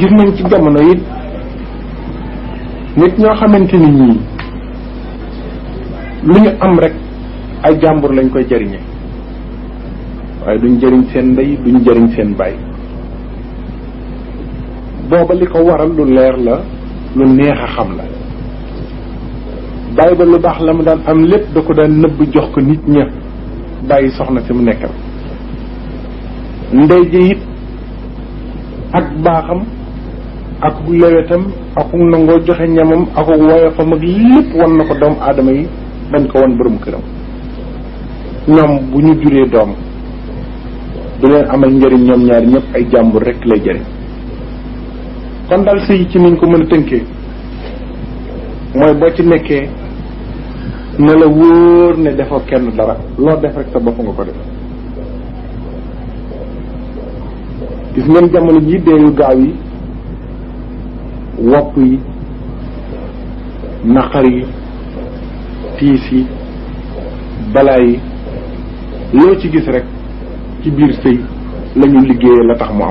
gis nañ ci jamono it nit ñoo xamante ni ñii lu ñu am rek ay jàmbur lañ koy jëriñe waaye duñ jëriñ seen ndey duñ jëriñ seen baay booba li ko waral lu leer la lu neex a xam la baay ba lu baax la mu daan am lépp da ko daan nëbb jox ko nit ña bàyyi soxna si mu nekkal ndey ji it ak baaxam ak lewetam ak nangoo joxe ñamam ak woyofam ak lépp wan na ko doomu aadama yi dañ ko wan borom këram ñoom bu ñu juree doom du leen amal njëriñ ñoom ñaar ñëpp ay jàmbur rek lay jëriñ kon daal sëy ci niñ ko mën a tënkee mooy boo ci nekkee ne la wóor ne defoo kenn dara loo def rek sa bopp nga ko def gis ngeen jamono ji dee yu gaaw yi wopp yi naqar yi tiis yi balaa yi loo ci gis rek ci biir sëy lañu liggéeyee la tax mu am